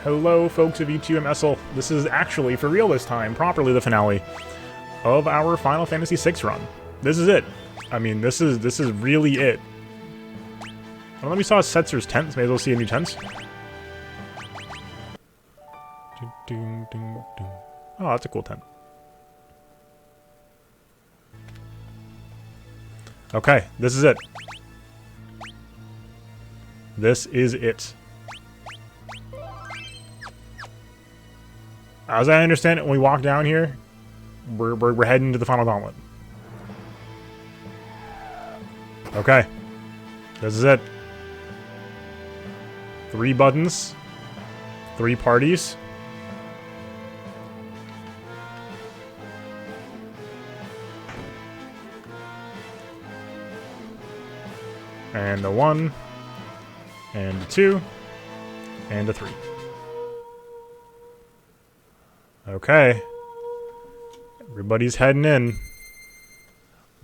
Hello, folks of E2M Essell. This is actually, for real this time, properly the finale of our Final Fantasy VI run. This is it. I mean, this is really it. I don't know if we saw Setzer's tent, so may as well see a new tent. Oh, that's a cool tent. Okay, this is it. This is it. As I understand it, when we walk down here, we're heading to the final gauntlet. Okay. This is it. 3 buttons. 3 parties. And a 1. And a 2. And a 3. Okay. Everybody's heading in.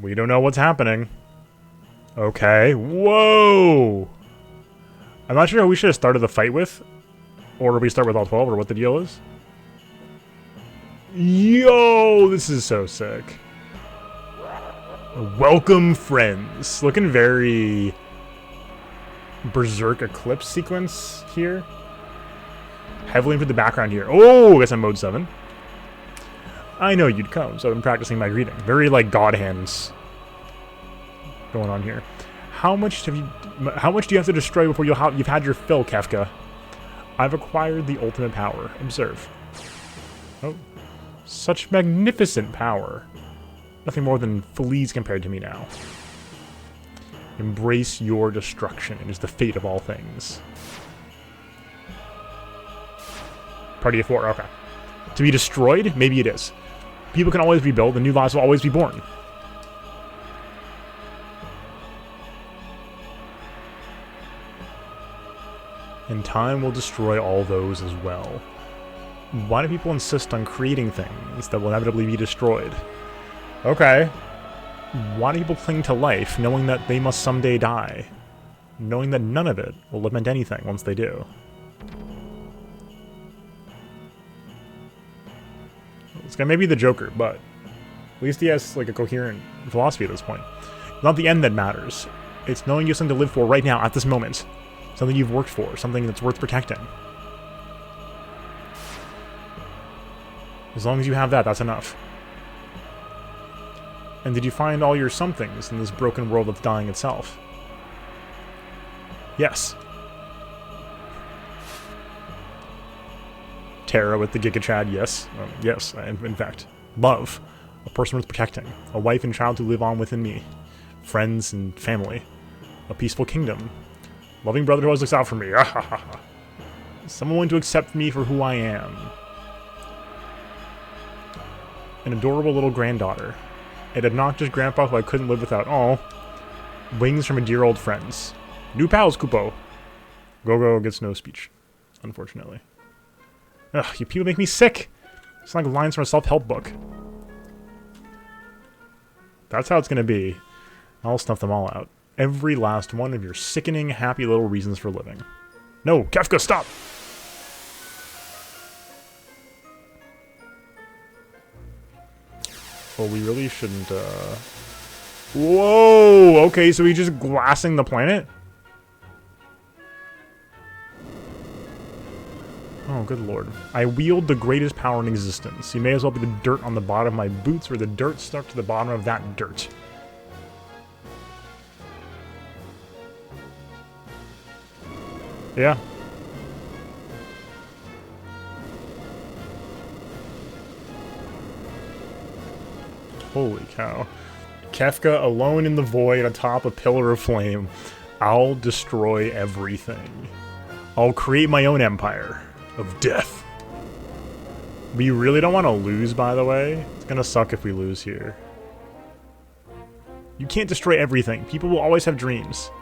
We don't know what's happening. Okay. Whoa! I'm not sure who we should have started the fight with. Or if we start with all 12, or what the deal is. Yo! This is so sick. Welcome, friends. Looking very Berserk Eclipse sequence here. Heavily into the background here. Oh, I guess I'm mode 7. I know you'd come, so I'm practicing my greeting. Very like god hands going on here. How much do you have to destroy before you've had your fill, Kefka? I've acquired the ultimate power. Observe. Oh, such magnificent power. Nothing more than fleas compared to me now. Embrace your destruction. It is the fate of all things. Party of 4, okay. To be destroyed? Maybe it is. People can always rebuild, and new lives will always be born. And time will destroy all those as well. Why do people insist on creating things that will inevitably be destroyed? Okay. Why do people cling to life, knowing that they must someday die? Knowing that none of it will lament anything once they do. This guy may be the Joker, but at least he has like a coherent philosophy at this point. It's not the end that matters. It's knowing you have something to live for right now, at this moment. Something you've worked for, something that's worth protecting. As long as you have that, that's enough. And did you find all your somethings in this broken world that's dying itself? Yes. Terra with the Giga Chad, yes. Yes, in fact. Love. A person worth protecting. A wife and child to live on within me. Friends and family. A peaceful kingdom. Loving brother who always looks out for me. Someone willing to accept me for who I am. An adorable little granddaughter. An obnoxious grandpa who I couldn't live without. Oh. Wings from a dear old friends. New pals, Kupo. Gogo gets no speech, unfortunately. Ugh, you people make me sick! It's like lines from a self-help book. That's how it's gonna be. I'll snuff them all out. Every last one of your sickening, happy little reasons for living. No, Kefka, stop! Well, we really shouldn't, Whoa! Okay, so he's just glassing the planet? Oh, good lord. I wield the greatest power in existence. You may as well be the dirt on the bottom of my boots or the dirt stuck to the bottom of that dirt. Yeah. Holy cow. Kefka alone in the void atop a pillar of flame. I'll destroy everything. I'll create my own empire of death. We really don't want to lose, by the way. It's gonna suck if we lose here. You can't destroy everything. People will always have dreams.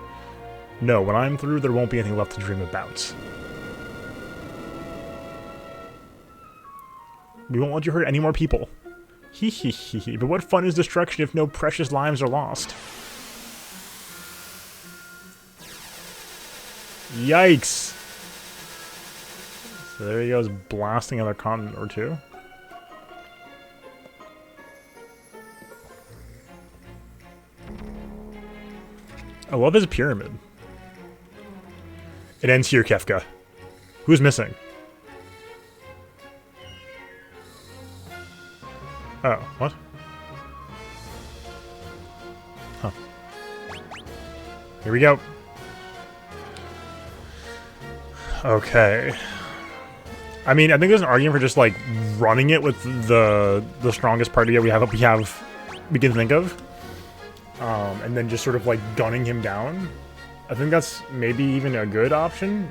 No, when I'm through, there won't be anything left to dream about. We won't let you hurt any more people. Hee hee hee hee. But what fun is destruction if no precious lives are lost? Yikes. So there he goes, blasting another continent or two. I love his pyramid. It ends here, Kefka. Who's missing? Oh, what? Huh. Here we go. Okay. I mean, I think there's an argument for just like running it with the strongest party we can think of, and then just sort of like gunning him down. I think that's maybe even a good option.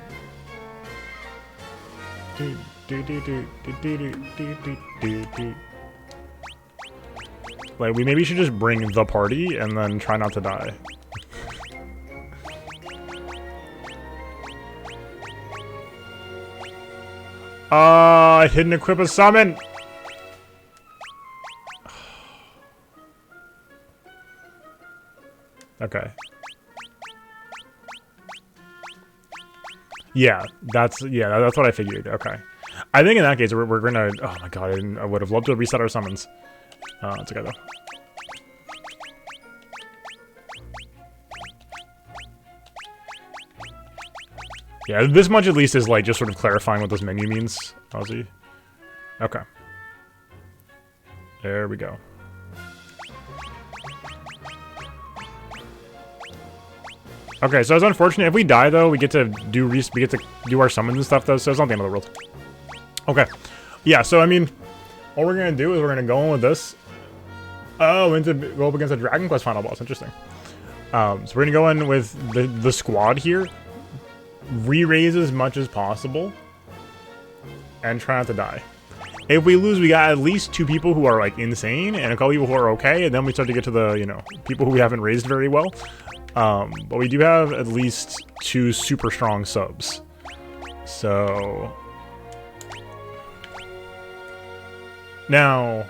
Like, we maybe should just bring the party and then try not to die. I didn't equip a summon! Okay. Yeah, that's what I figured. Okay. I think in that case, we're gonna... Oh my god, I would have loved to reset our summons. It's okay, though. Yeah, this much at least is, like, just sort of clarifying what this menu means, Ozzy. Okay. There we go. Okay, so it's unfortunate. If we die, though, we get to do our summons and stuff, though, so it's not the end of the world. Okay. Yeah, so, I mean, all we're gonna do is we're gonna go in with this. Oh, and to go up against a Dragon Quest final boss. Interesting. So we're gonna go in with the squad here. Re-raise as much as possible. And try not to die. If we lose, we got at least 2 people who are, like, insane, and a couple people who are okay, and then we start to get to the, you know, people who we haven't raised very well. But we do have at least 2 super strong subs. So... Now,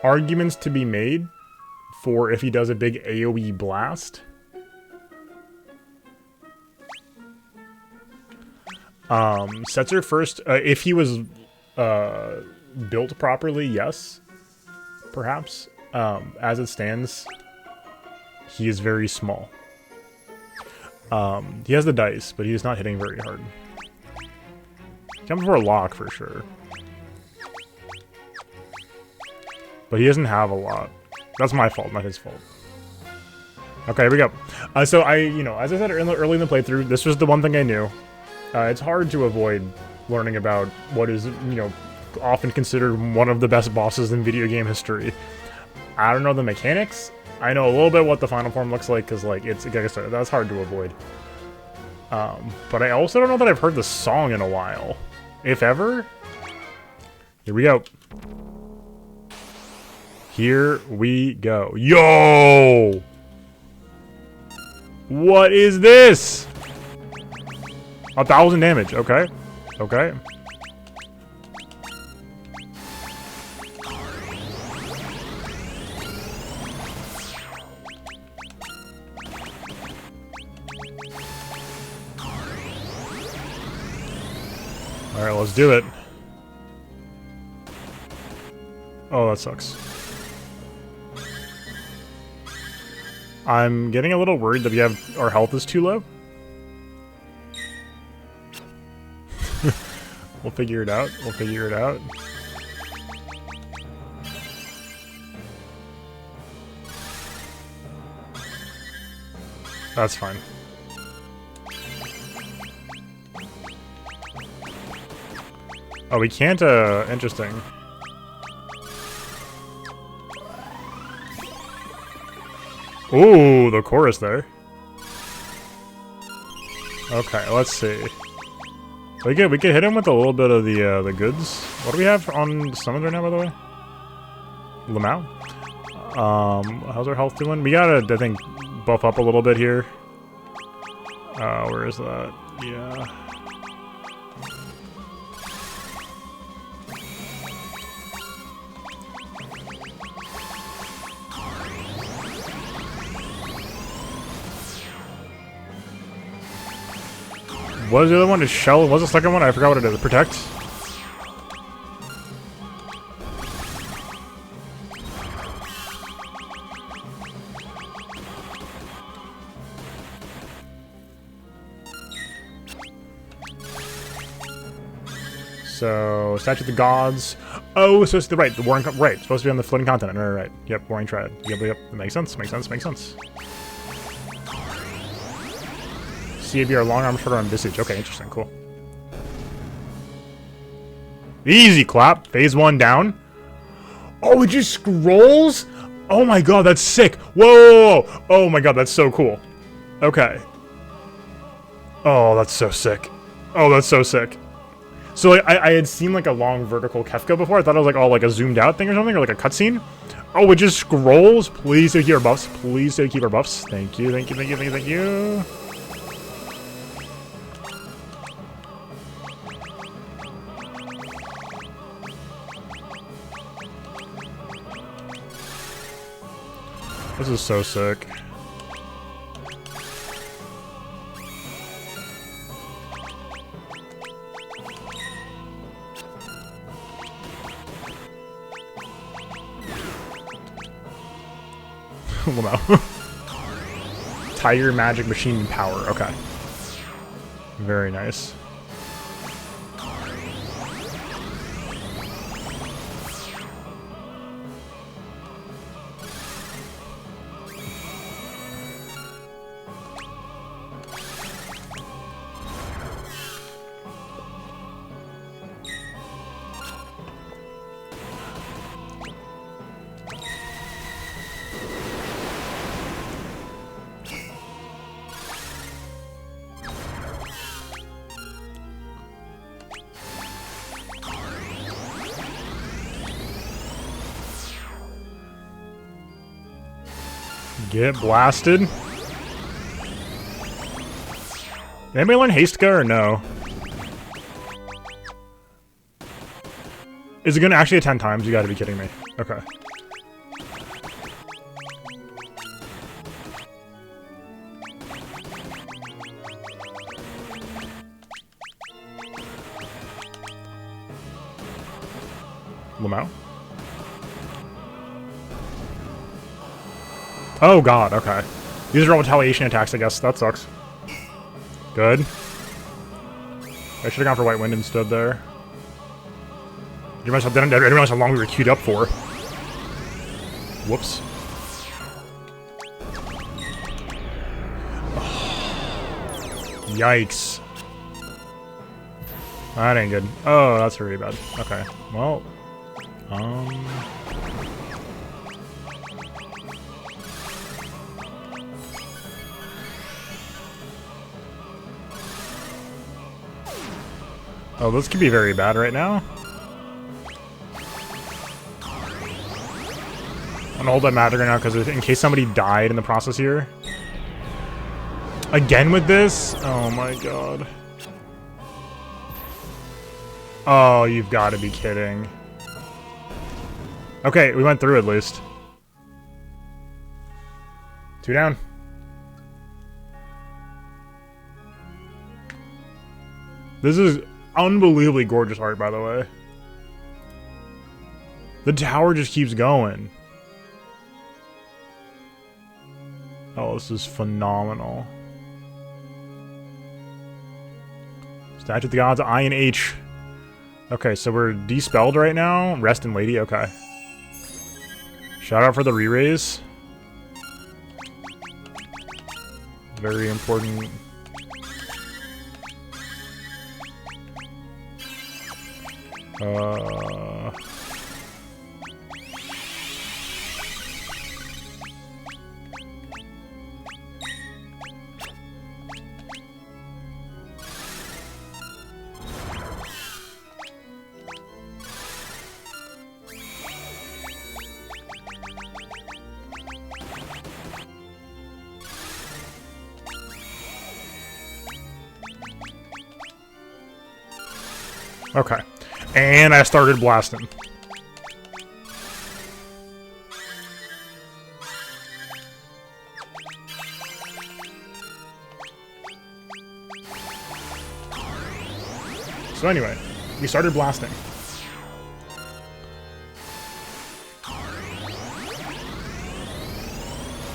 arguments to be made for if he does a big AoE blast. Setzer first, if he was built properly, yes, perhaps. As it stands, he is very small. He has the dice, but he's not hitting very hard. Comes for a lock for sure. But he doesn't have a lot. That's my fault, not his fault. Okay, here we go. So you know, as I said early in the playthrough, this was the one thing I knew. It's hard to avoid learning about what is, you know, often considered one of the best bosses in video game history. I don't know the mechanics. I know a little bit what the final form looks like, because, like, it's, like I said, that's hard to avoid. But I also don't know that I've heard the song in a while. If ever. Here we go. Here we go. Yo! What is this? 1,000 damage. Okay. Okay. Alright, let's do it. Oh, that sucks. I'm getting a little worried that our health is too low. We'll figure it out. We'll figure it out. That's fine. Oh, we can't, interesting. Ooh, the chorus there. Okay, let's see. We could hit him with a little bit of the goods. What do we have on summons right now, by the way? Lamau? How's our health doing? We gotta, I think, buff up a little bit here. Where is that? Yeah. What was the other one? Is Shell? What was the second one? I forgot what it is. Protect? So, Statue of the Gods. Oh, so it's the right, the Warring, right, supposed to be on the floating continent. Right. Yep, Warring Triad. Yep. That makes sense, makes sense. CABR, long arm, short arm, visage. Okay, interesting, cool. Easy clap. Phase 1 down. Oh, it just scrolls? Oh my god, that's sick. Whoa! Oh my god, that's so cool. Okay. Oh, that's so sick. Oh, that's so sick. So like, I had seen like a long vertical Kefka before. I thought it was like all like a zoomed out thing or something, or like a cutscene. Oh, it just scrolls. Please say keep our buffs. Please say keep our buffs. Thank you. Thank you. This is so sick. Well, no. Tiger magic machine power. Okay. Very nice. Get blasted. Did anybody learn Hastka or no? Is it gonna actually 10 times? You gotta be kidding me. Okay. Lamau? Oh god, okay. These are all retaliation attacks, I guess. That sucks. Good. I should have gone for White Wind instead there. I didn't realize how long we were queued up for. Whoops. Yikes. That ain't good. Oh, that's really bad. Okay. Well, oh, this could be very bad right now. I'm gonna hold that magic right now because in case somebody died in the process here. Again with this? Oh my god. Oh, you've got to be kidding. Okay, we went through at least. 2 down. This is unbelievably gorgeous art, by the way. The tower just keeps going. Oh, this is phenomenal. Statue of the Gods, I and H. Okay, so we're dispelled right now. Rest and Lady, okay. Shout out for the re-raise. Very important. Okay. And I started blasting. So anyway, we started blasting.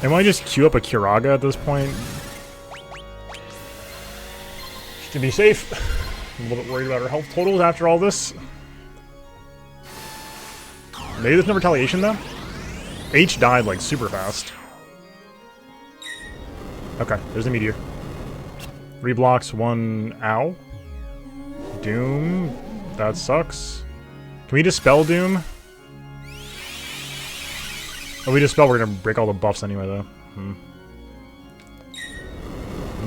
And why just queue up a Kiraga at this point? Just to be safe. I'm a little bit worried about our health totals after all this. Maybe there's no retaliation though? H died like super fast. Okay, there's a meteor. 3 blocks, 1 ow. Doom. That sucks. Can we dispel Doom? If we dispel, we're gonna break all the buffs anyway though.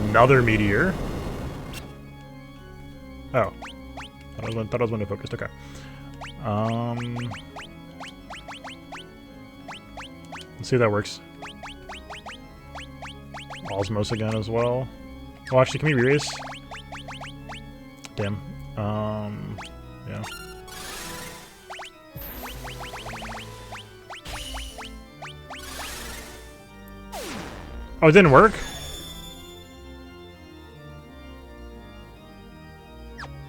Another meteor. Oh. Thought I was window focused, okay. Let's see if that works. Osmos again as well. Oh, actually, can we re-raise? Damn. Yeah. Oh, it didn't work?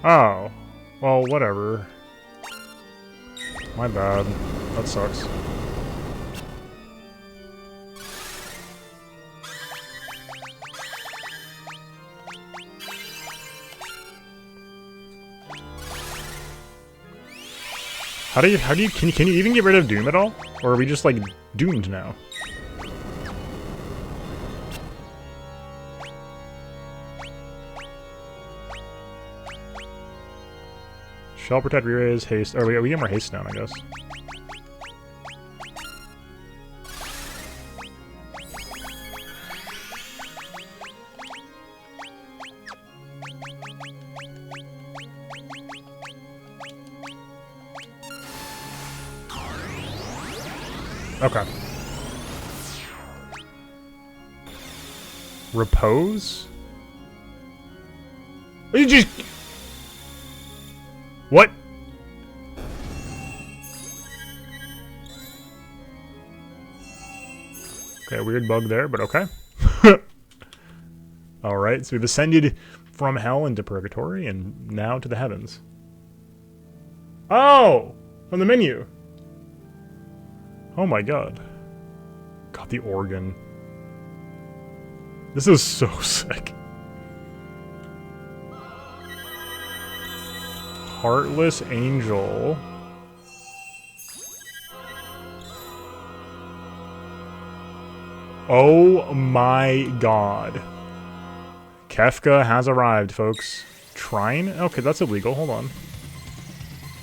Oh. Well, whatever. My bad. That sucks. Can you even get rid of Doom at all? Or are we just like doomed now? Shell protect, re-raise, haste. Oh, we get more haste now, I guess. Okay. Repose? You just... What? Okay, weird bug there, but okay. Alright, so we've ascended from hell into purgatory and now to the heavens. Oh! From the menu. Oh my god. Got the organ. This is so sick. Heartless Angel. Oh my god. Kefka has arrived, folks. Trine? Okay, that's illegal. Hold on.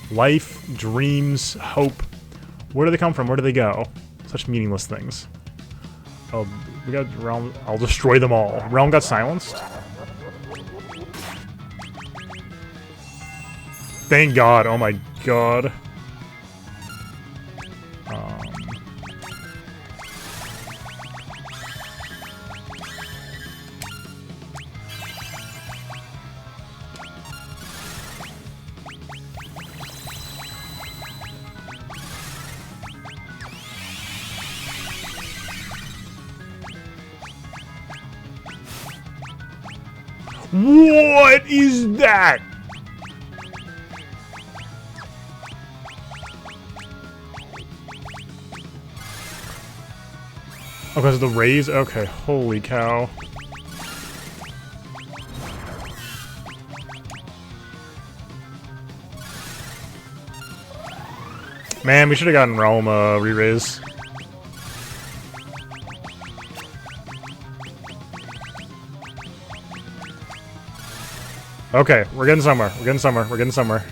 Life, dreams, hope. Where do they come from? Where do they go? Such meaningless things. Oh, we got Realm. I'll destroy them all. Realm got silenced. Thank God. Oh my god. What is that? Oh, because of the raise? Okay, holy cow. Man, we should have gotten Realm re-raise. Okay, we're getting somewhere. We're getting somewhere. We're getting somewhere.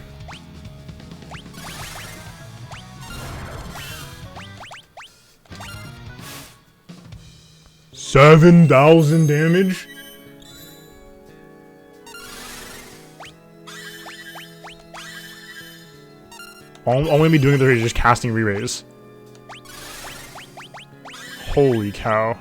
$7,000 damage? All I'm gonna be doing there is just casting re-raise. Holy cow.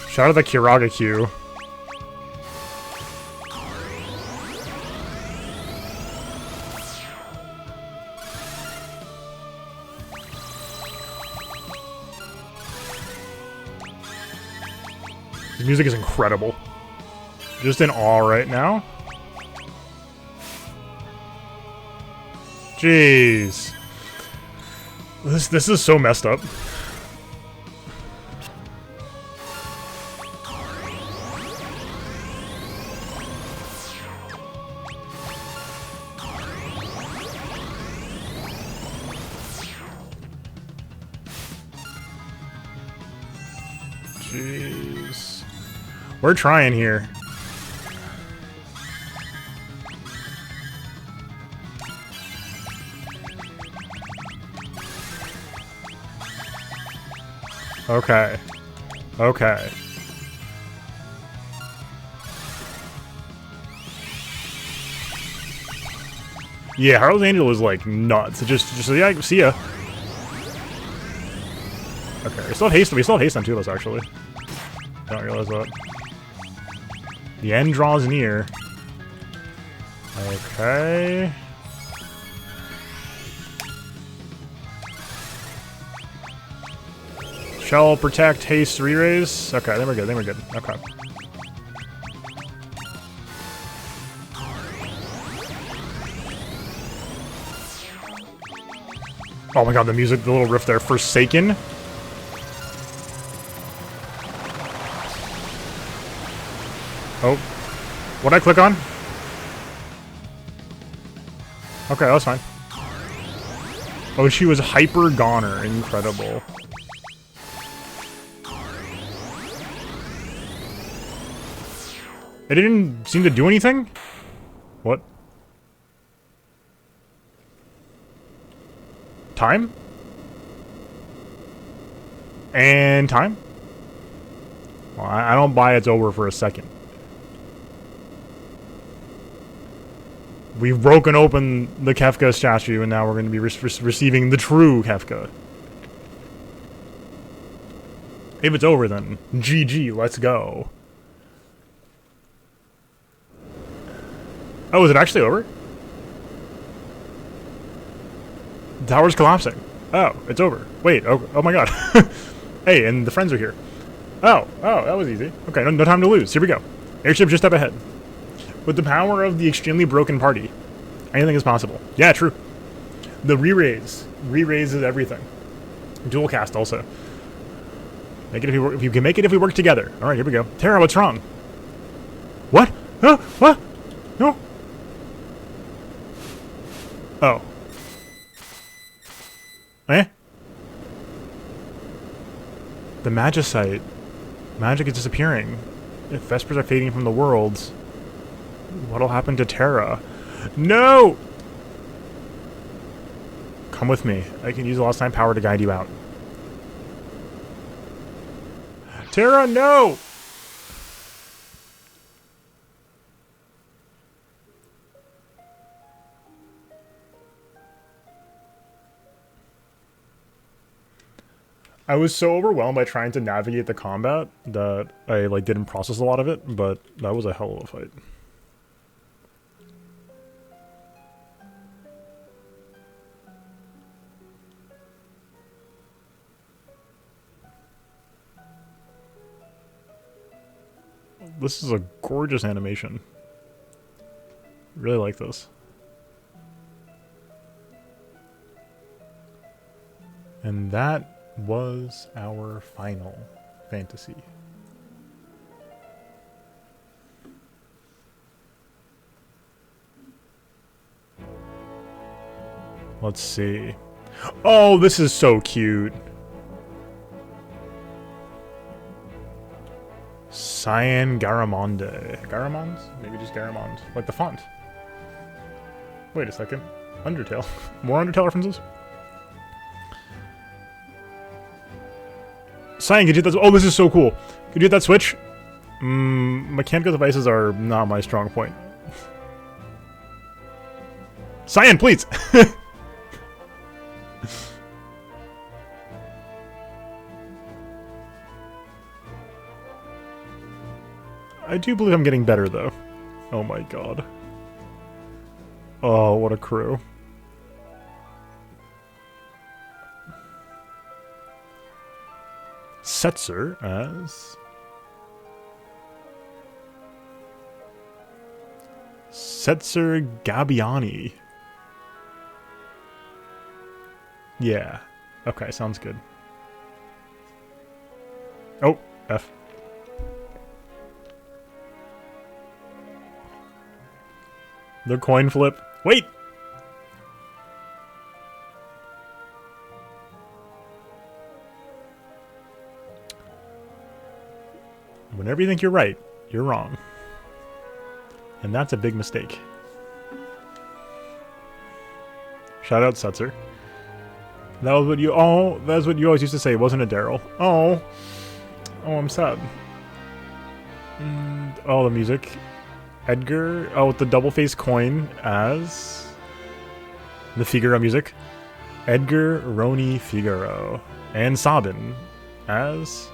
Shout out the Kiraga Q. The music is incredible. Just in awe right now. Jeez. This is so messed up. Jeez. We're trying here. Okay. Okay. Yeah, Harlow's Angel is like nuts. Just yeah, see ya. Okay, we still have haste on two of us actually. Don't realize that. The end draws near. Okay. Shell, protect, haste, re-raise. Okay, then we're good, Okay. Oh my god, the music, the little riff there. Forsaken. Oh. What'd I click on? Okay, that was fine. Oh, she was hyper goner. Incredible. It didn't seem to do anything? What? Time? And time? Well, I don't buy it's over for a second. We've broken open the Kefka statue, and now we're going to be receiving the true Kefka. If it's over, then GG, let's go. Oh, is it actually over? The tower's collapsing. Oh, it's over. Wait, oh my god. Hey, and the friends are here. Oh, that was easy. Okay, no time to lose. Here we go. Airship just up ahead. With the power of the extremely broken party, anything is possible. Yeah, true. The re-raise. Re-raise is everything. Dual cast also. Make it if you can make it if we work together. Alright, here we go. Terra, what's wrong? What? Huh? What? No. Oh. Eh? The Magicite. Magic is disappearing. If Vespers are fading from the world, what'll happen to Terra? No! Come with me. I can use the lost time power to guide you out. Terra, no! I was so overwhelmed by trying to navigate the combat that I didn't process a lot of it, but that was a hell of a fight. This is a gorgeous animation. Really like this. And that was our final fantasy. Let's see. Oh, this is so cute. Cyan Garamonde. Garamond? Maybe just Garamond. Like the font. Wait a second. Undertale. More Undertale references? Cyan, could you hit that? Oh, this is so cool. Could you hit that switch? Mechanical devices are not my strong point. Cyan, please! I do believe I'm getting better, though. Oh my god. Oh, what a crew. Setzer as Setzer Gabbiani. Yeah. Okay, sounds good. Oh, F. The coin flip. Wait! Whenever you think you're right, you're wrong. And that's a big mistake. Shout out Setzer. That was what you that's what you always used to say, wasn't it, Daryl? Oh, I'm sad. Oh, the music. Edgar, with the double face coin as the Figaro music. Edgar Roni Figaro. And Sabin as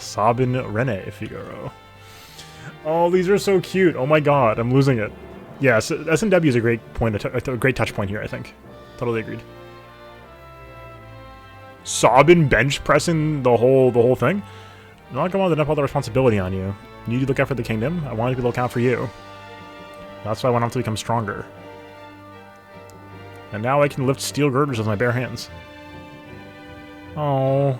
Sabin Rene Figaro. Oh, these are so cute. Oh my god, I'm losing it. Yes, S&W is a great point, a great touch point here, I think. Totally agreed. Sabin bench pressing the whole thing? I'm not going to dump all the responsibility on you. You need to look out for the kingdom. I wanted to look out for you. That's why I went on to become stronger. And now I can lift steel girders with my bare hands. Oh.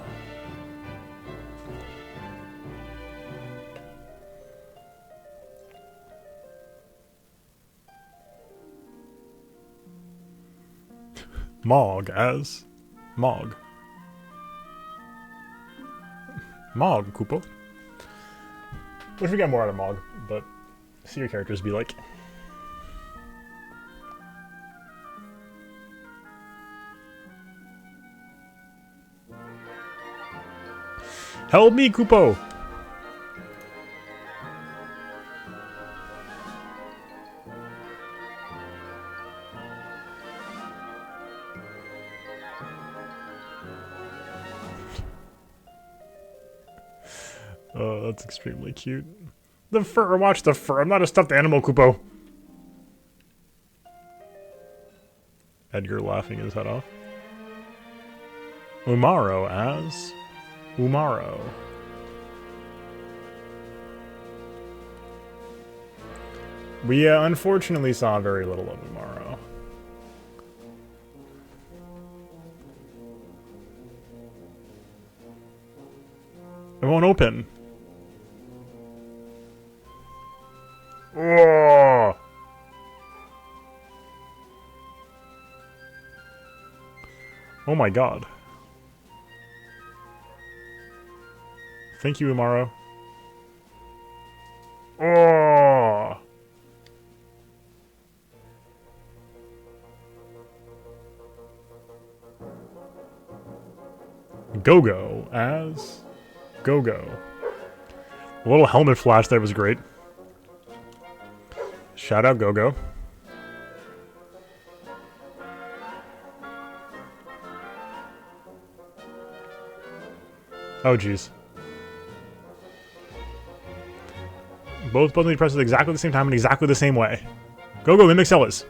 Mog as Mog. Mog, Koopo. Wish we got more out of Mog, but see your characters be like. Help me, Koopo! Oh, that's extremely cute. The fur, watch the fur. I'm not a stuffed animal, Koopo. Edgar laughing his head off. Umaro as Umaro. We unfortunately saw very little of Umaro. It won't open. Oh. Oh my god. Thank you, Umaro. Oh. Go-Go as Go-Go. A little helmet flash there was great. Shout out Go-Go. Oh jeez. Both buttons need pressed at exactly the same time in exactly the same way. Go-Go mimic Sellas.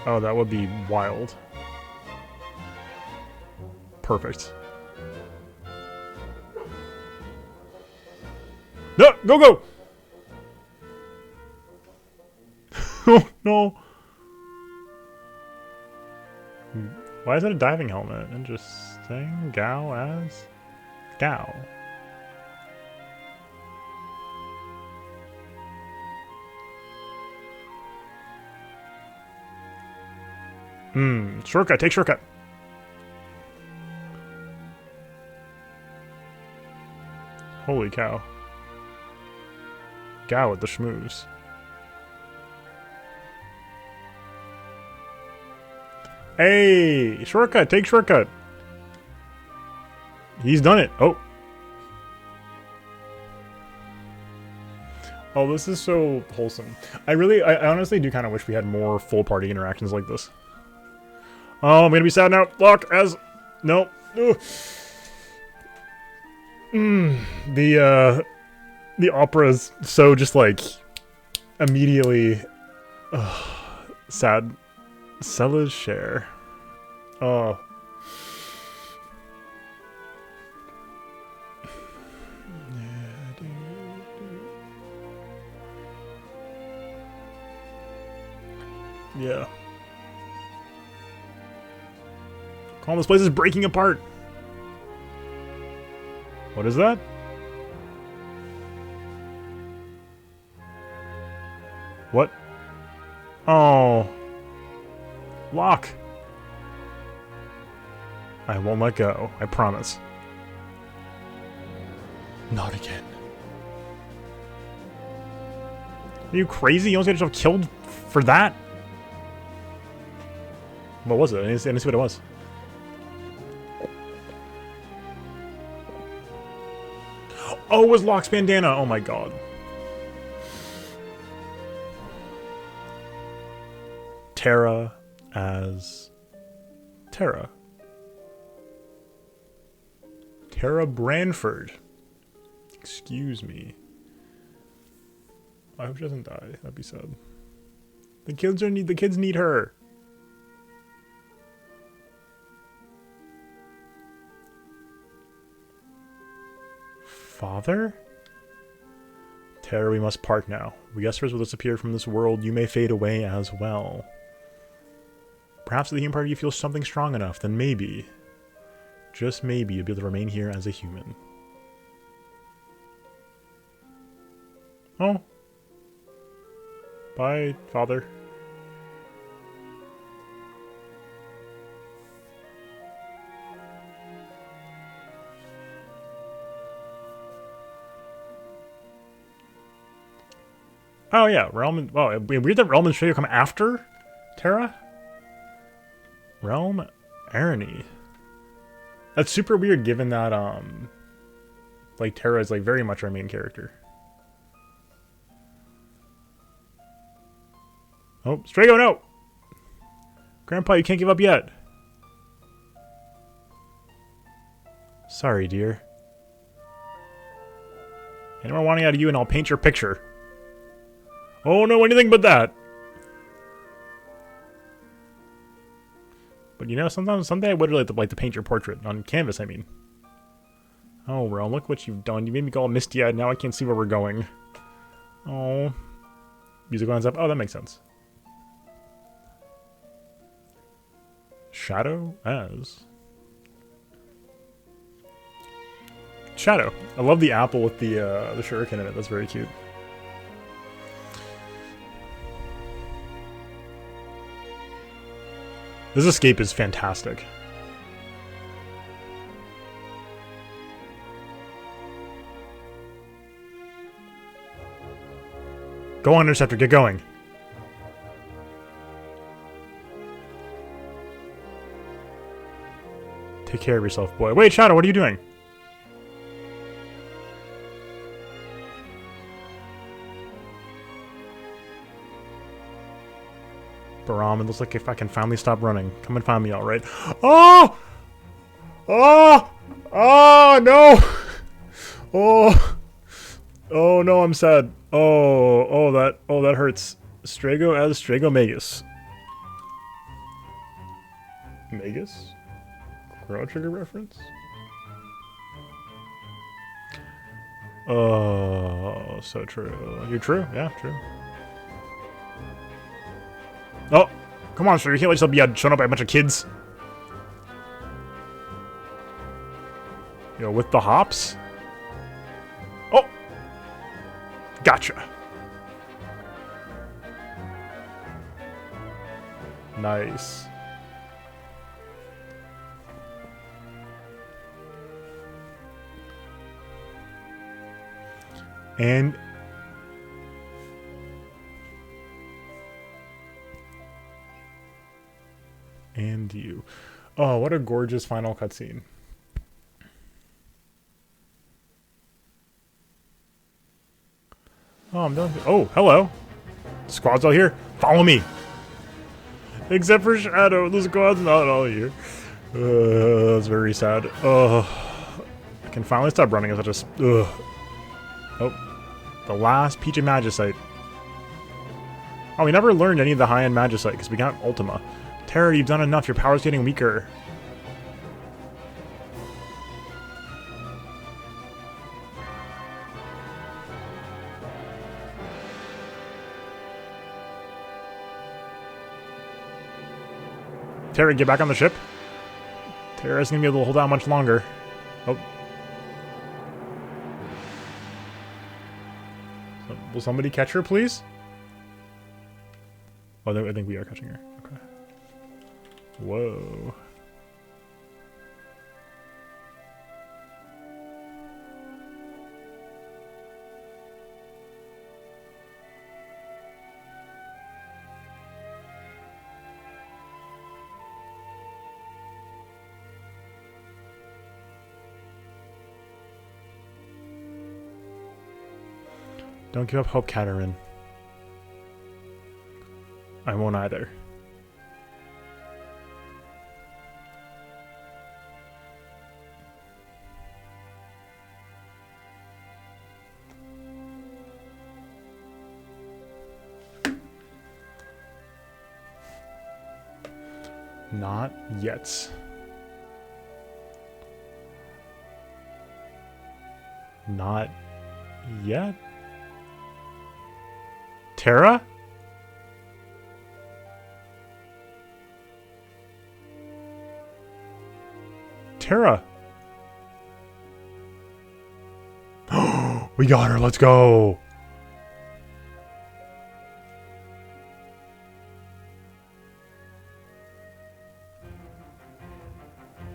Oh, that would be wild. Perfect. No! Go-Go! Oh, no. Why is that a diving helmet? Interesting. Gao as Gao. Shortcut. Take shortcut. Holy cow. Gao with the schmooze. Hey! Shortcut! Take shortcut! He's done it! Oh! Oh, this is so wholesome. I honestly do kind of wish we had more full party interactions like this. Oh, I'm gonna be sad now. Lock as... No. The opera's so just like... immediately... sad. Sella's share. Oh. Yeah. Calm, this place is breaking apart. What is that? What? Oh. Lock. I won't let go. I promise. Not again. Are you crazy? You almost got yourself killed for that? What was it? I didn't see what it was. Oh, it was Locke's bandana. Oh my god. Terra as Terra. Terra Branford. Excuse me. I hope she doesn't die. That'd be sad. The kids need her. Father? Terra, we must part now. We Essers will disappear from this world. You may fade away as well. Perhaps the human part of you feels something strong enough, then maybe, just maybe, you'll be able to remain here as a human. Oh. Bye, Father. Oh yeah, Realm and... Oh, weird that Realm and Shreya come after Terra? Realm? Irony. That's super weird given that, like, Terra is, like, very much our main character. Oh, Strago, no! Grandpa, you can't give up yet. Sorry, dear. Anyone wanting out of you and I'll paint your picture. Oh no, anything but that! But you know, someday I would really like to paint your portrait. On canvas, I mean. Oh, Realm, look what you've done. You made me go all misty-eyed, now I can't see where we're going. Oh. Music lines up. Oh, that makes sense. Shadow as... Shadow. I love the apple with the shuriken in it. That's very cute. This escape is fantastic. Go on, Interceptor, get going. Take care of yourself, boy. Wait, Shadow, what are you doing? Baram, it looks like if I can finally stop running. Come and find me, alright? Oh! Oh! Oh, no! Oh! Oh, no, I'm sad. Oh, that hurts. Strago as Strago Magus. Magus? Chrono Trigger reference? Oh, so true. You're true? Yeah, true. Oh, come on, sir. You can't let yourself be shown up by a bunch of kids. You know, with the hops? Oh! Gotcha. Nice. And... and you. Oh, what a gorgeous final cutscene. Oh, I'm done. Oh, hello. Squad's all here. Follow me. Except for Shadow, the squad's not all here. That's very sad. I can finally stop running as I just... Oh, the last Peach and Magicite. Oh, we never learned any of the high-end Magicite because we got Ultima. Terra, you've done enough. Your power's getting weaker. Terra, get back on the ship. Terra's gonna be able to hold out much longer. Oh. Will somebody catch her, please? Oh, I think we are catching her. Okay. Whoa. Don't give up hope, Katerin. I won't either. Not yet. Not yet? Terra? Terra. We got her. Let's go.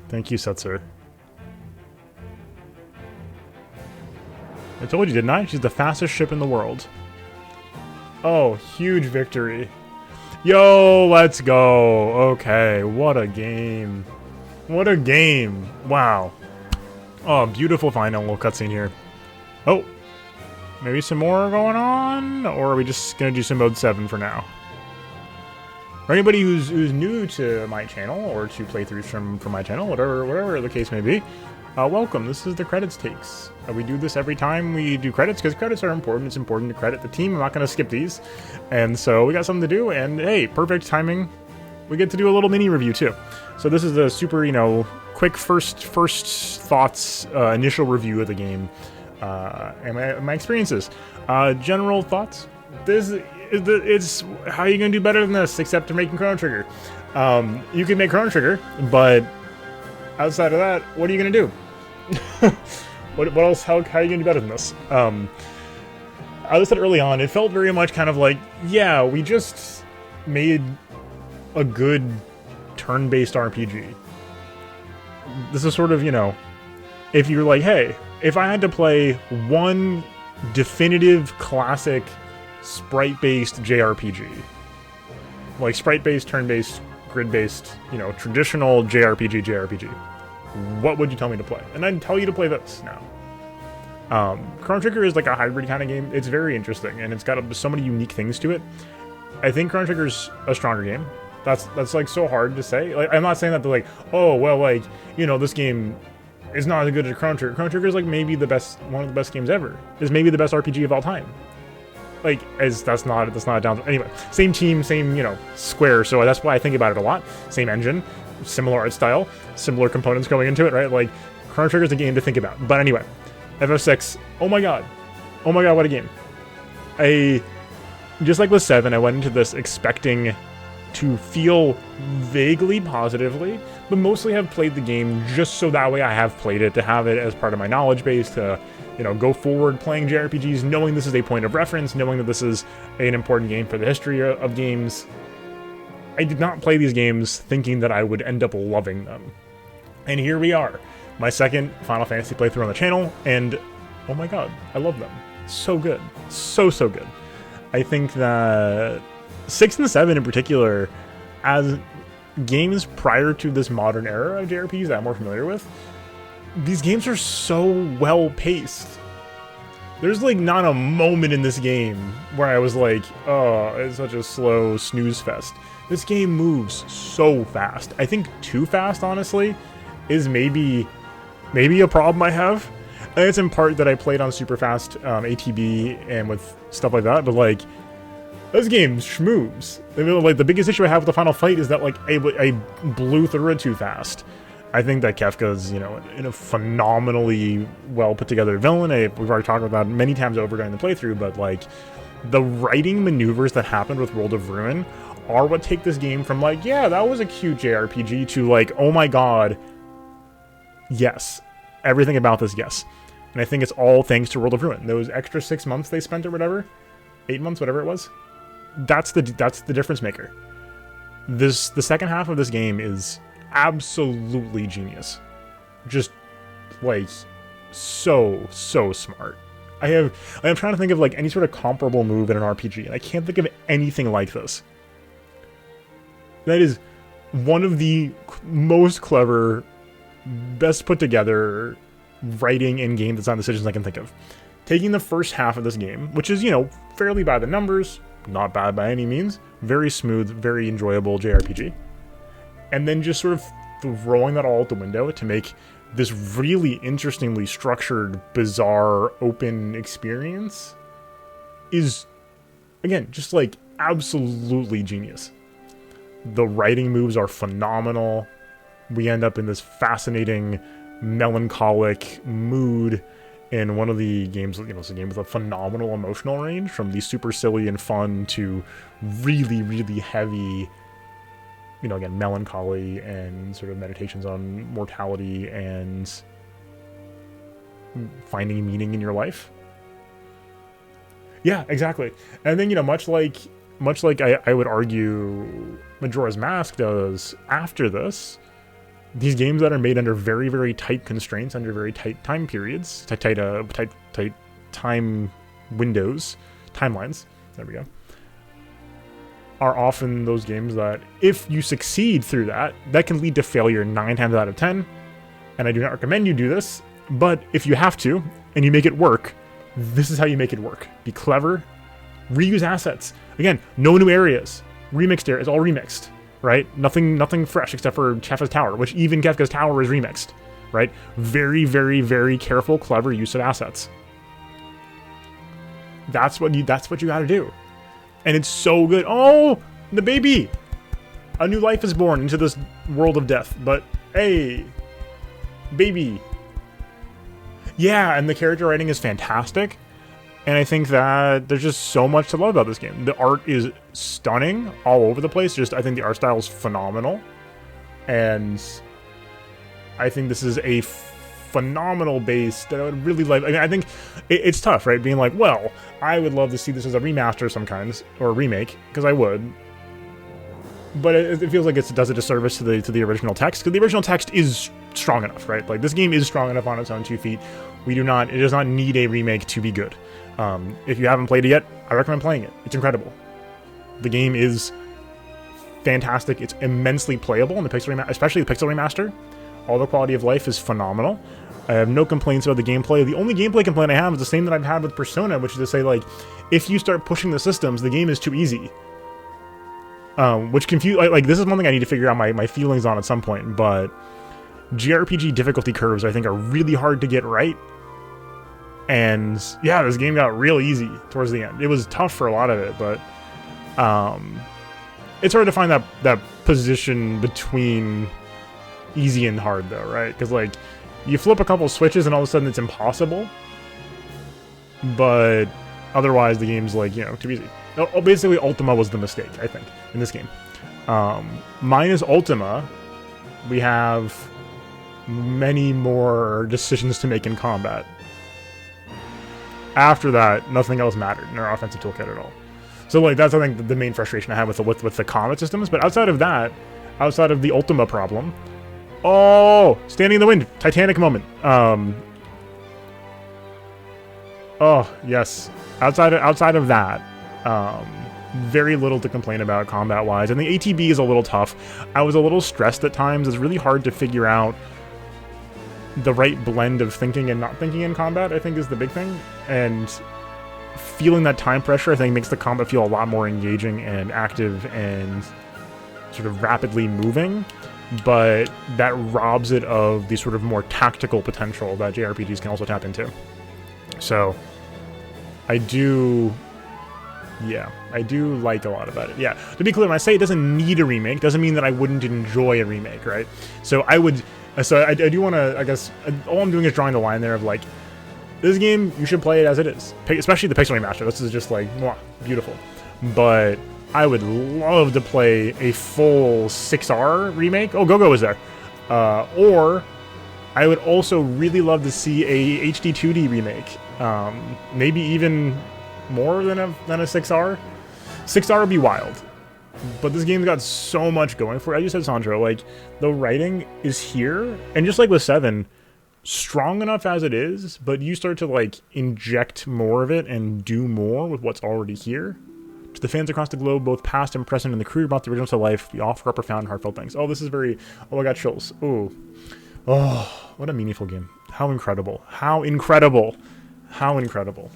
Thank you, Setzer. I told you, didn't I? She's the fastest ship in the world. Oh, huge victory. Yo, let's go. Okay, what a game. What a game. Wow. Oh, beautiful final little cutscene here. Oh, maybe some more going on? Or are we just going to do some mode 7 for now? For anybody who's new to my channel, or to playthroughs from my channel, whatever the case may be, welcome. This is the credits takes. We do this every time we do credits, because credits are important. It's important to credit the team. I'm not going to skip these. And so we got something to do, and hey, perfect timing. We get to do a little mini review too. So this is a super, you know, quick first thoughts, initial review of the game, and my experiences. General thoughts. It's how are you gonna do better than this, except for making Chrono Trigger. You can make Chrono Trigger, but outside of that, what are you gonna do? what else? How are you gonna do better than this? I said early on, it felt very much kind of like, yeah, we just made a good turn-based RPG. This is sort of, you know, if you're like, hey, if I had to play one definitive classic sprite-based JRPG, like sprite-based, turn-based, grid-based, you know, traditional JRPG, what would you tell me to play? And I'd tell you to play this now. Chrono Trigger is like a hybrid kind of game. It's very interesting, and it's got so many unique things to it. I think Chrono Trigger's a stronger game. That's like so hard to say. Like, I'm not saying that they're like, oh well, like, you know, this game is not as good as Chrono Trigger. Chrono Trigger is like maybe one of the best games ever. Is maybe the best RPG of all time. Like, that's not a down. Anyway, same team, same, you know, Square. So that's why I think about it a lot. Same engine, similar art style, similar components going into it, right? Like, Chrono Trigger is a game to think about. But anyway, FF6. Oh my god, what a game! Just like with 7, I went into this expecting to feel vaguely positively, but mostly have played the game just so that way I have played it, to have it as part of my knowledge base, to, you know, go forward playing JRPGs, knowing this is a point of reference, knowing that this is an important game for the history of games. I did not play these games thinking that I would end up loving them. And here we are, my second Final Fantasy playthrough on the channel, and oh my god, I love them. So good. So good. I think that 6 and 7 in particular, as games prior to this modern era of JRPGs that I'm more familiar with, these games are so well paced. There's like not a moment in this game where I was like, oh, it's such a slow snooze fest. This game moves so fast. I think too fast, honestly, is maybe a problem I have. And it's in part that I played on super fast ATB and with stuff like that, but like, this game schmoobs. Like, the biggest issue I have with the final fight is that, like, I blew through it too fast. I think that Kefka's, you know, in a phenomenally well put together villain. We've already talked about that many times over during the playthrough, but like, the writing maneuvers that happened with World of Ruin are what take this game from like, yeah, that was a cute JRPG to like, oh my god, yes. Everything about this, yes. And I think it's all thanks to World of Ruin. Those extra 6 months they spent or whatever, 8 months, whatever it was, that's the difference maker. The second half of this game is absolutely genius. Just like so smart. I am trying to think of like any sort of comparable move in an RPG, and I can't think of anything like this. That is one of the most clever, best put together writing and game design decisions I can think of. Taking the first half of this game, which is, you know, fairly by the numbers, not bad by any means, very smooth, very enjoyable JRPG, and then just sort of throwing that all out the window to make this really interestingly structured, bizarre, open experience is, again, just like absolutely genius. The writing moves are phenomenal. We end up in this fascinating, melancholic mood in one of the games. You know, it's a game with a phenomenal emotional range, from the super silly and fun to really, really heavy, you know, again, melancholy and sort of meditations on mortality and finding meaning in your life. Yeah, exactly. And then, you know, much like I would argue Majora's Mask does after this, these games that are made under very, very tight constraints, under very tight time periods, tight time windows, timelines, there we go, are often those games that, if you succeed through that, that can lead to failure 9 times out of 10. And I do not recommend you do this, but if you have to, and you make it work, this is how you make it work. Be clever, reuse assets. Again, no new areas. Remixed areas, all remixed, right? Nothing fresh except for Kefka's Tower, which even Kefka's Tower is remixed, right? Very, very, very careful, clever use of assets. That's what you gotta do. And it's so good. Oh, the baby! A new life is born into this world of death. But, hey, baby. Yeah, and the character writing is fantastic. And I think that there's just so much to love about this game. The art is stunning all over the place. I think the art style is phenomenal. And I think this is a phenomenal base that I would really like. I mean, I think it's tough, right? Being like, well, I would love to see this as a remaster of some kinds, or a remake, because I would. But it feels like it does a disservice to the original text, because the original text is strong enough, right? Like, this game is strong enough on its own 2 feet. It does not need a remake to be good. If you haven't played it yet, I recommend playing it. It's incredible. The game is fantastic. It's immensely playable in the pixel especially the pixel remaster. All the quality of life is phenomenal. I have no complaints about the gameplay. The only gameplay complaint I have is the same that I've had with Persona, which is to say, like, if you start pushing the systems, the game is too easy. Which like, this is one thing I need to figure out my feelings on at some point, but JRPG difficulty curves, I think, are really hard to get right. And yeah, this game got real easy towards the end. It was tough for a lot of it, but it's hard to find that position between easy and hard, though, right? Because, like, you flip a couple switches and all of a sudden it's impossible, but otherwise the game's, like, you know, too easy. Basically, Ultima was the mistake, I think, in this game. Minus Ultima, we have many more decisions to make in combat. After that, nothing else mattered in our offensive toolkit at all. So, like, that's, I think, the main frustration I have with the combat systems. But outside of that, outside of the Ultima problem, oh, standing in the wind, Titanic moment. Oh yes, outside of that, very little to complain about combat-wise. And the ATB is a little tough. I was a little stressed at times. It's really hard to figure out the right blend of thinking and not thinking in combat, I think, is the big thing. And feeling that time pressure, I think, makes the combat feel a lot more engaging and active and sort of rapidly moving. But that robs it of the sort of more tactical potential that JRPGs can also tap into. So, I do like a lot about it. Yeah, to be clear, when I say it doesn't need a remake, doesn't mean that I wouldn't enjoy a remake, right? So I do want to, I guess, all I'm doing is drawing the line there of, like, this game, you should play it as it is. Especially the pixel remaster. This is just, like, mwah, beautiful. But I would love to play a full 6R remake. Oh, Go-Go was there. Or I would also really love to see a HD 2D remake. Maybe even more than a 6R. 6R would be wild. But this game's got so much going for it. As you said, Sandro, like, the writing is here. And just like with 7, strong enough as it is, but you start to, like, inject more of it and do more with what's already here. To the fans across the globe, both past and present, and the crew brought the original to life, we offer our profound and heartfelt thanks. Oh, this is very... Oh, I got chills. Ooh. Oh, what a meaningful game. How incredible. How incredible. How incredible.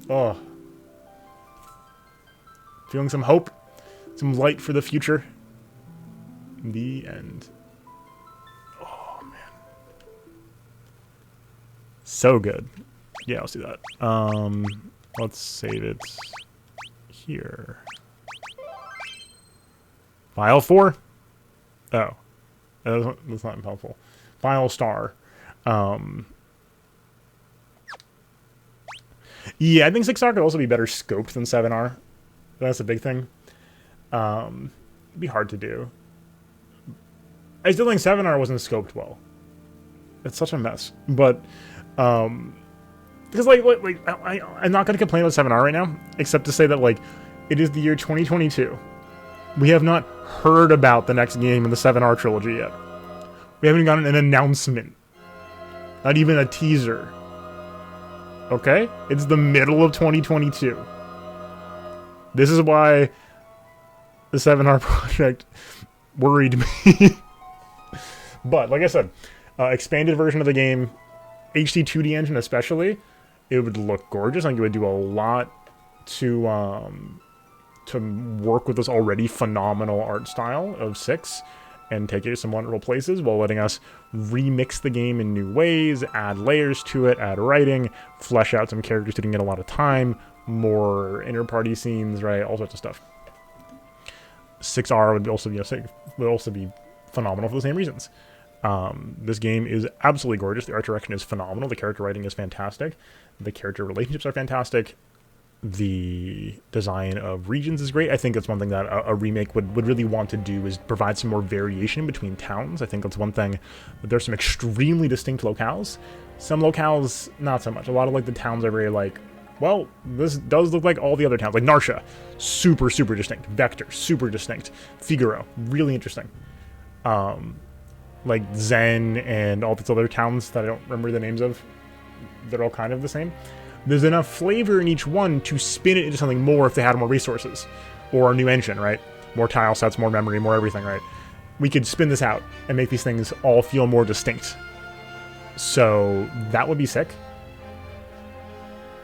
Oh. Feeling some hope. Some light for the future. The end. Oh, man. So good. Yeah, I'll see that. Let's save it here. File 4. Oh. That's not helpful. File star. Yeah, I think 6R could also be better scoped than 7R. That's a big thing. It'd be hard to do. I still think 7R wasn't scoped well. It's such a mess. But, because, I'm not going to complain about 7R right now, except to say that, like, it is the year 2022. We have not heard about the next game in the 7R trilogy yet. We haven't gotten an announcement. Not even a teaser. Okay? It's the middle of 2022. This is why the 7R project worried me. But, like I said, expanded version of the game, HD 2D engine especially, it would look gorgeous. I think it would do a lot to work with this already phenomenal art style of 6 and take it to some wonderful places while letting us remix the game in new ways, add layers to it, add writing, flesh out some characters who didn't get a lot of time, more inter-party scenes, right? All sorts of stuff. 6R would also be phenomenal for the same reasons. This game is absolutely gorgeous. The art direction is phenomenal. The character writing is fantastic. The character relationships are fantastic. The design of regions is great. I think that's one thing that a remake would really want to do, is provide some more variation between towns. I think that's one thing. There's some extremely distinct locales. Some locales, not so much. A lot of, like, the towns are very, like, well, this does look like all the other towns. Like Narsha, super, super distinct. Vector, super distinct. Figaro, really interesting. Like Zen and all these other towns that I don't remember the names of, they're all kind of the same. There's enough flavor in each one to spin it into something more if they had more resources. Or a new engine, right? More tile sets, more memory, more everything, right? We could spin this out and make these things all feel more distinct. So that would be sick.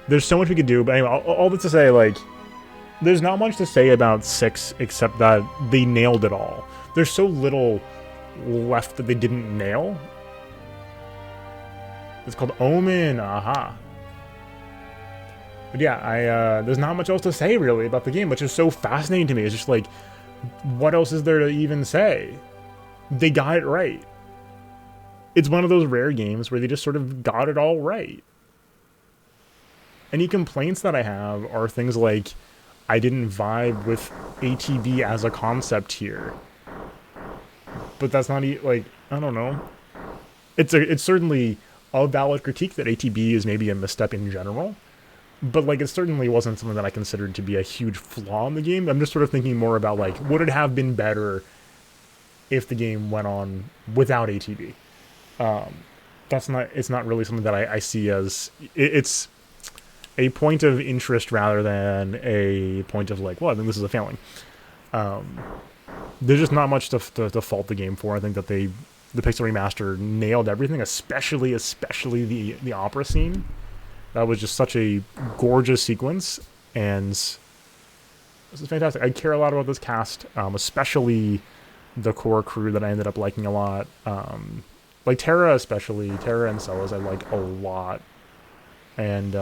There's so much we could do, but anyway, all this to say, like, there's not much to say about 6 except that they nailed it all. There's so little left that they didn't nail. It's called Omen, aha. But yeah, there's not much else to say, really, about the game, which is so fascinating to me. It's just like, what else is there to even say? They got it right. It's one of those rare games where they just sort of got it all right. Any complaints that I have are things like, I didn't vibe with ATB as a concept here. But that's not, like, I don't know. It's certainly a valid critique that ATB is maybe a misstep in general. But, like, it certainly wasn't something that I considered to be a huge flaw in the game. I'm just sort of thinking more about, like, would it have been better if the game went on without ATB? It's not really something that I see as... It's a point of interest rather than a point of, like, well, I think this is a failing. There's just not much to fault the game for. I think that the Pixel Remaster nailed everything, especially the opera scene. That was just such a gorgeous sequence, and this is fantastic. I care a lot about this cast, especially the core crew that I ended up liking a lot. Like Terra especially, Terra and Sellers I like a lot. And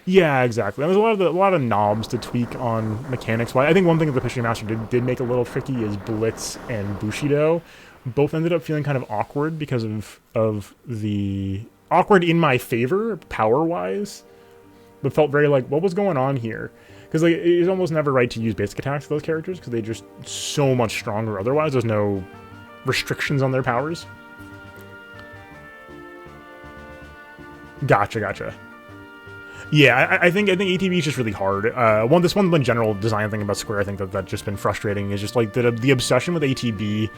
yeah, exactly. And there's a lot of knobs to tweak on mechanics. I think one thing that the Pixel Remaster did make a little tricky is Blitz and Bushido. Both ended up feeling kind of awkward because of the... Awkward in my favor, power-wise, but felt very like, what was going on here? Because like it's almost never right to use basic attacks for those characters because they're just so much stronger. Otherwise, there's no restrictions on their powers. Gotcha. Yeah, I think ATB is just really hard. This one general design thing about Square, I think that's just been frustrating is just like the obsession with ATB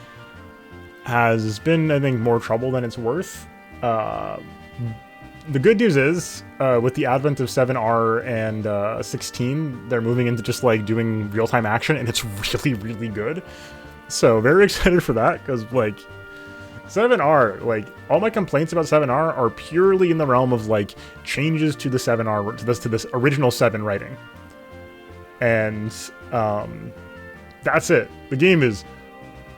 has been, I think, more trouble than it's worth. The good news is, with the advent of 7R and 16, they're moving into just like doing real-time action, and it's really, really good. So very excited for that because like 7R, like all my complaints about 7R are purely in the realm of like changes to the 7R to this original 7 writing, and that's it. The game is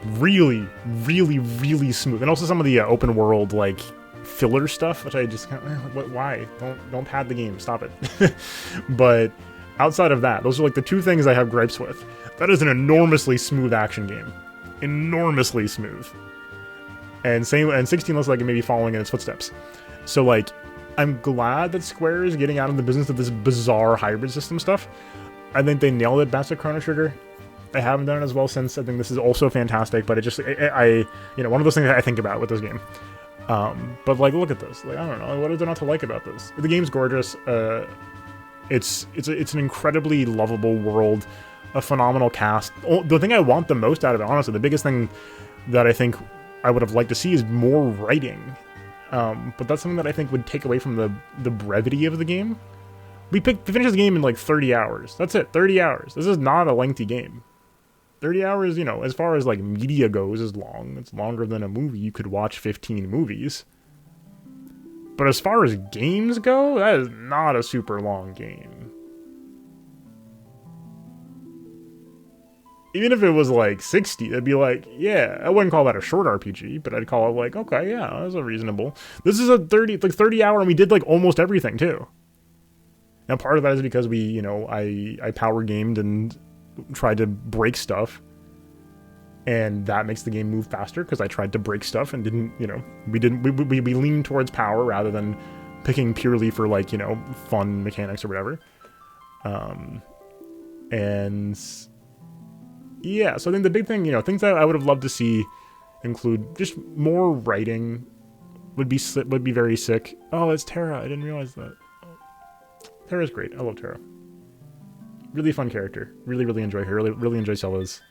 really, really, really smooth, and also some of the open world like filler stuff, which I just kind of, why don't pad the game, stop it. But outside of that, those are like the two things I have gripes with. That is an enormously smooth action game, enormously smooth. And 16 looks like it may be following in its footsteps. So like, I'm glad that Square is getting out of the business of this bizarre hybrid system stuff. I think they nailed it best at Chrono Trigger. They haven't done it as well since. I think this is also fantastic, but it just, one of those things that I think about with this game. But like, look at this. Like, I don't know, what is there not to like about this? The game's gorgeous. It's an incredibly lovable world, a phenomenal cast. The thing I want the most out of it, honestly, the biggest thing that I think I would have liked to see is more writing. But that's something that I think would take away from the brevity of the game. We finished this game in like 30 hours. That's it, 30 hours. This is not a lengthy game. 30 hours, as far as like media goes, is long. It's longer than a movie. You could watch 15 movies. But as far as games go, that is not a super long game. Even if it was like 60, that'd be like, yeah, I wouldn't call that a short RPG, but I'd call it like, okay, yeah, that's a reasonable. This is a 30 hour, and we did like almost everything too. Now part of that is because we, I power gamed and tried to break stuff, and that makes the game move faster because I tried to break stuff and didn't, we leaned towards power rather than picking purely for like, fun mechanics or whatever. And yeah, so I think the big thing, things that I would have loved to see include just more writing would be very sick. Oh, it's Terra. I didn't realize that. Oh. Terra's great. I love Terra. Really fun character. Really, really enjoy her. Really enjoy Cella's.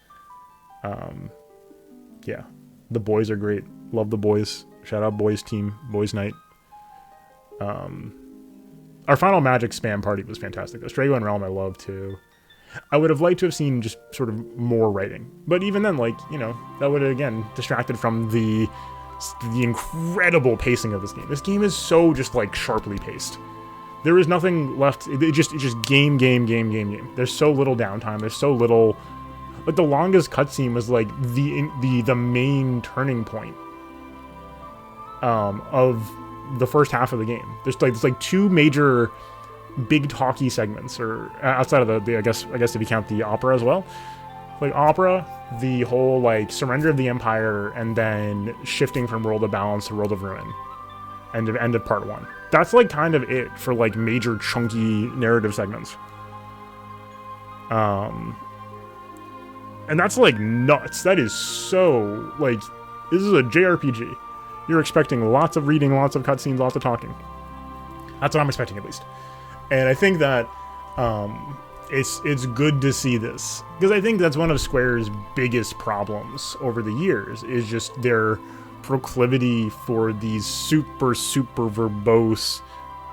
Yeah. The boys are great. Love the boys. Shout out boys team. Boys night. Our final Magic spam party was fantastic. Strago and Realm I love too. I would have liked to have seen just sort of more writing. But even then, like, that would have, again, distracted from the incredible pacing of this game. This game is so just, like, sharply paced. There is nothing left. It's just game. There's so little downtime. There's so little... Like, the longest cutscene was, like, the main turning point of the first half of the game. There's like two major... big talky segments, or outside of the I guess if you count the opera as well, like opera, the whole like surrender of the empire, and then shifting from World of Balance to World of Ruin, end of part 1. That's like kind of it for like major chunky narrative segments. And that's like nuts. That is so like, this is a JRPG. You're expecting lots of reading, lots of cutscenes, lots of talking. That's what I'm expecting, at least. And I think that it's good to see this, because I think that's one of Square's biggest problems over the years, is just their proclivity for these super verbose,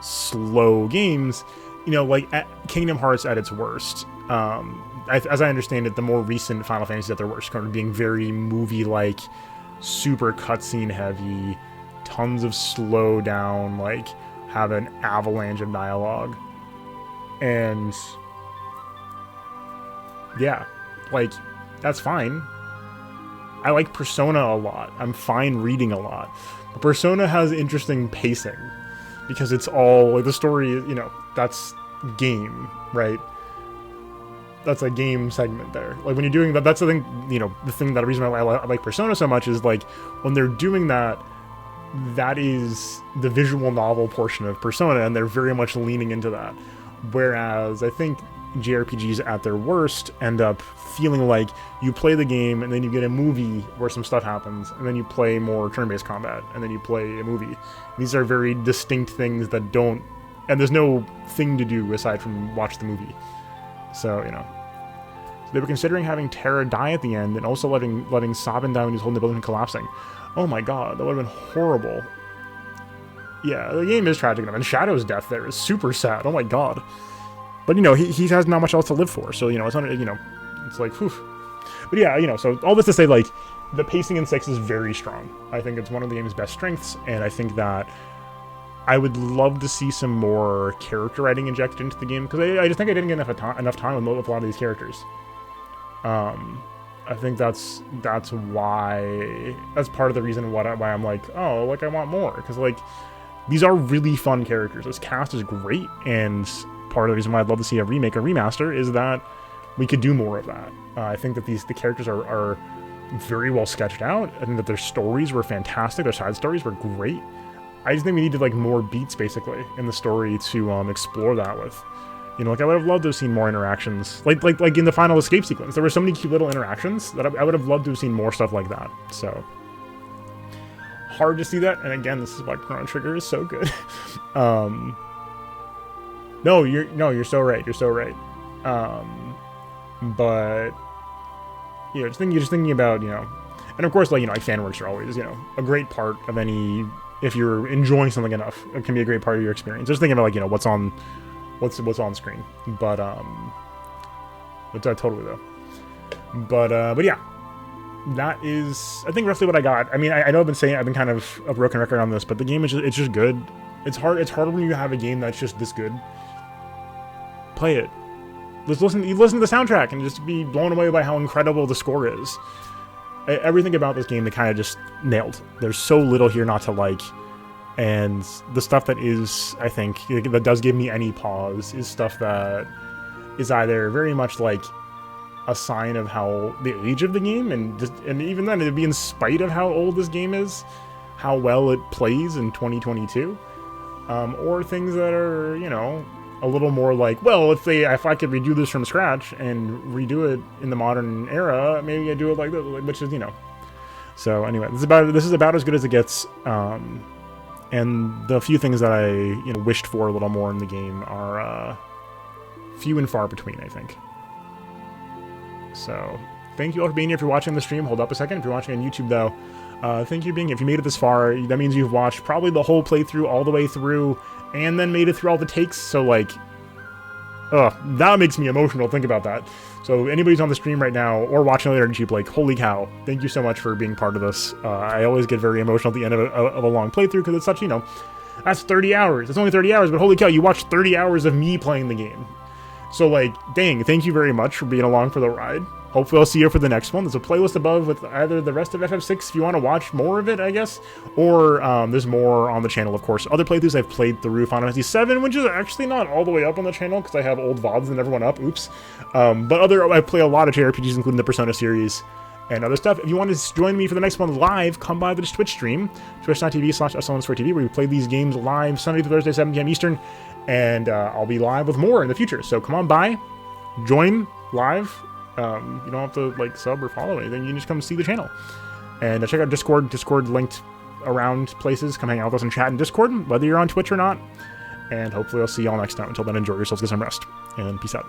slow games. Like Kingdom Hearts at its worst. As I understand it, the more recent Final Fantasy at their worst, kind of being very movie-like, super cutscene heavy, tons of slow down, like, have an avalanche of dialogue. And yeah, like, that's fine. I like Persona a lot. I'm fine reading a lot. But Persona has interesting pacing because it's all like the story, that's game, right? That's a game segment there. Like when you're doing that, that's the thing, the reason why I like Persona so much is like when they're doing that, that is the visual novel portion of Persona, and they're very much leaning into that. Whereas I think JRPGs at their worst end up feeling like you play the game and then you get a movie where some stuff happens, and then you play more turn-based combat, and then you play a movie. These are very distinct things that don't, and there's no thing to do aside from watch the movie. So, you know. So they were considering having Terra die at the end and also letting Sabin die when he's holding the building collapsing. Oh my god, that would have been horrible. Yeah, the game is tragic enough, and Shadow's death there is super sad. Oh my god. But, you know, he has not much else to live for, so, you know, it's not, you know, it's like, whew. But yeah, you know, so all this to say, like, the pacing in 6 is very strong. I think it's one of the game's best strengths, and I think that I would love to see some more character writing injected into the game, because I just think I didn't get enough time with a lot of these characters. I think that's why, that's part of the reason why I'm like, oh, like, I want more, because, like, these are really fun characters. This cast is great, and part of the reason why I'd love to see a remake or remaster is that we could do more of that. I think that the characters are very well sketched out. I think that their stories were fantastic. Their side stories were great. I just think we needed, like, more beats, basically, in the story to explore that with. You know, like, I would have loved to have seen more interactions. Like in the final escape sequence, there were so many cute little interactions that I would have loved to have seen more stuff like that. So, hard to see that. And again, this is why Chrono Trigger is so good. No, you're so right. You're so right. But you know, just thinking about, you know, and of course, like, you know, like, fan works are always, you know, a great part of any, if you're enjoying something enough, it can be a great part of your experience. Just thinking about, like, you know, what's on screen. But totally though. But yeah, that is, I think, roughly what I got. I mean, I know I've been kind of a broken record on this, but the game is just, it's just good. It's harder when you have a game that's just this good. Play it. Listen to the soundtrack and just be blown away by how incredible the score is. Everything about this game they kind of just nailed. There's so little here not to like, and the stuff that is, I think, that does give me any pause is stuff that is either very much like a sign of how the age of the game, and even then it'd be in spite of how old this game is, how well it plays in 2022, or things that are, you know, a little more like, well, if I could redo this from scratch and redo it in the modern era, maybe I'd do it like this, which is, you know. So anyway, this is about as good as it gets. And the few things that I, you know, wished for a little more in the game are few and far between, I think. So thank you all for being here. If you're watching the stream, hold up a second. If you're watching on YouTube, though, thank you for being here. If you made it this far, that means you've watched probably the whole playthrough all the way through, and then made it through all the takes. So, like, that makes me emotional. Think about that. So anybody's on the stream right now or watching later on YouTube, like, holy cow, thank you so much for being part of this. I always get very emotional at the end of a long playthrough, because it's such, you know, that's 30 hours. It's only 30 hours, but holy cow, you watched 30 hours of me playing the game. So, like, dang, thank you very much for being along for the ride. Hopefully I'll see you for the next one. There's a playlist above with either the rest of FF6 if you want to watch more of it, I guess, or there's more on the channel, of course. Other playthroughs I've played through Final Fantasy VII, which is actually not all the way up on the channel because I have old VODs that never went up. Oops. But I play a lot of JRPGs, including the Persona series and other stuff. If you want to join me for the next one live, come by the Twitch stream, twitch.tv/Essell_TV, where we play these games live Sunday through Thursday, 7 p.m. Eastern, and I'll be live with more in the future. So come on by, join live. You don't have to, like, sub or follow anything. You can just come see the channel. And check out Discord. Discord linked around places. Come hang out with us and chat in Discord, whether you're on Twitch or not. And hopefully I'll see y'all next time. Until then, enjoy yourselves, get some rest, and peace out.